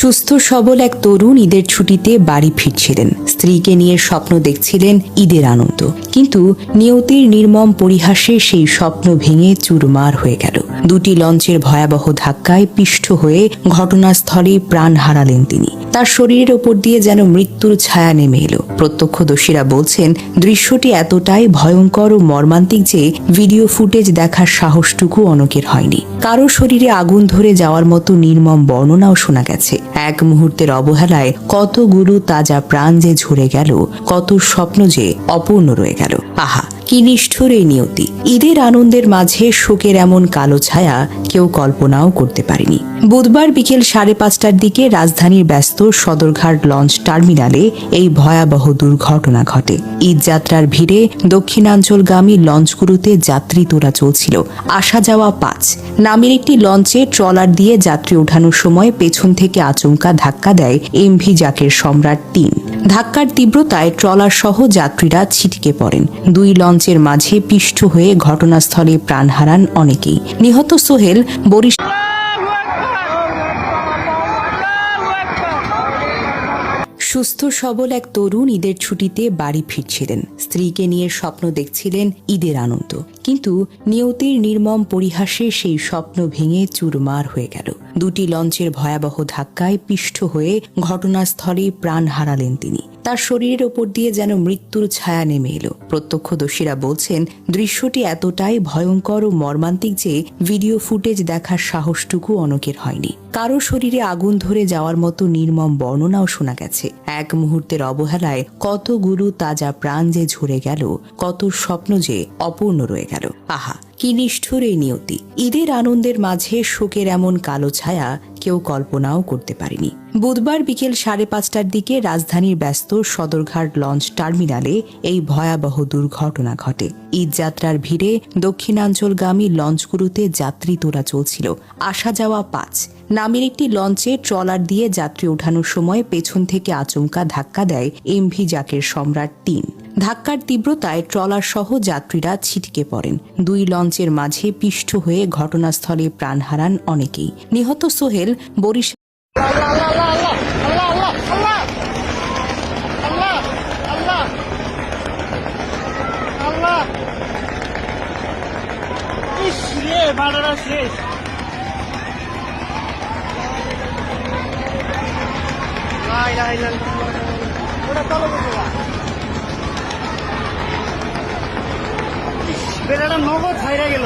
সুস্থ সবল এক তরুণ ঈদের ছুটিতে বাড়ি ফিরছিলেন। স্ত্রীকে নিয়ে স্বপ্ন দেখছিলেন ঈদের আনন্দ, কিন্তু নিয়তির নির্মম পরিহাসে সেই স্বপ্ন ভেঙে চুরমার হয়ে গেল। দুটি লঞ্চের ভয়াবহ ধাক্কায় পিষ্ট হয়ে ঘটনাস্থলে প্রাণ হারালেন তিনি। তার শরীরের ওপর দিয়ে যেন মৃত্যুর ছায়া নেমে এলো। প্রত্যক্ষদর্শীরা বলছেন, দৃশ্যটি এতটাই ভয়ঙ্কর ও মর্মান্তিক যে ভিডিও ফুটেজ দেখার সাহসটুকু অনেকের হয়নি। কারো শরীরে আগুন ধরে যাওয়ার মতো নির্মম বর্ণনাও শোনা গেছে। এক মুহূর্তের অবহেলায় কতগুলো তাজা প্রাণ যে ঝরে গেল, কত স্বপ্ন যে অপূর্ণ রয়ে গেল। আহা, কি নিষ্ঠুর এই নিয়তি! ঈদের আনন্দের মাঝে শোকের এমন কালো ছায়া কেউ কল্পনাও করতে পারেনি। বুধবার বিকেল 5:30টার দিকে রাজধানীর ব্যস্ত সদরঘাট লঞ্চ টার্মিনালে এই ভয়াবহ দুর্ঘটনা ঘটে। ঈদ যাত্রার ভিড়ে দক্ষিণাঞ্চলগামী লঞ্চগুলোতে যাত্রী তোলা চলছিল। আসা যাওয়া 5 নামের একটি লঞ্চে ট্রলার দিয়ে যাত্রী ওঠানোর সময় পেছন থেকে আচমকা ধাক্কা দেয় এমভি জাকের সম্রাট 3। ধাক্কার তীব্রতায় ট্রলার সহ যাত্রীরা ছিটকে পড়েন। দুই লঞ্চের মাঝে পিষ্ট হয়ে ঘটনাস্থলে প্রাণ হারান অনেকেই। নিহত সোহেল বরিশাল সুস্থ সবল এক তরুণ ঈদের ছুটিতে বাড়ি ফিরছিলেন। স্ত্রীকে নিয়ে স্বপ্ন দেখছিলেন ঈদের আনন্দ, কিন্তু নিয়তির নির্মম পরিহাসে সেই স্বপ্ন ভেঙে চুরমার হয়ে গেল। দুটি লঞ্চের ভয়াবহ ধাক্কায় পিষ্ট হয়ে ঘটনাস্থলে প্রাণ হারালেন তিনি। তার শরীরের ওপর দিয়ে যেন মৃত্যুর ছায়া নেমে এলো। প্রত্যক্ষদর্শীরা বলছেন, দৃশ্যটি এতটাই ভয়ঙ্কর ও মর্মান্তিক যে ভিডিও ফুটেজ দেখার সাহসটুকু অনেকের হয়নি। কারো শরীরে আগুন ধরে যাওয়ার মতো নির্মম বর্ণনাও শোনা গেছে। এক মুহূর্তের অবহেলায় কতগুলো তাজা প্রাণ যে ঝরে গেল, কত স্বপ্ন যে অপূর্ণ রয়ে গেল। আহা, কি নিষ্ঠুর এই নিয়তি! ঈদের আনন্দের মাঝে শোকের এমন কালো ছায়া কেউ কল্পনাও করতে পারেনি। বুধবার বিকেল 5:30টার দিকে রাজধানীর ব্যস্ত সদরঘাট লঞ্চ টার্মিনালে এই ভয়াবহ দুর্ঘটনা ঘটে। ঈদ যাত্রার ভিড়ে দক্ষিণাঞ্চলগামী লঞ্চগুলোতে যাত্রী তোলা চলছিল। আসা যাওয়া 5 নামের একটি লঞ্চে ট্রলার দিয়ে যাত্রী ওঠানোর সময় পেছন থেকে আচমকা ধাক্কা দেয় এমভি জাকের সম্রাট 3। ধাক্কার তীব্রতায় ট্রলার সহ যাত্রীরা ছিটকে পড়েন। দুই লঞ্চের মাঝে পিষ্ট হয়ে ঘটনাস্থলে প্রাণ হারান অনেকেই। নিহত সোহেল বরিশাল বেড়াটা নগদ ছাইরা গেল।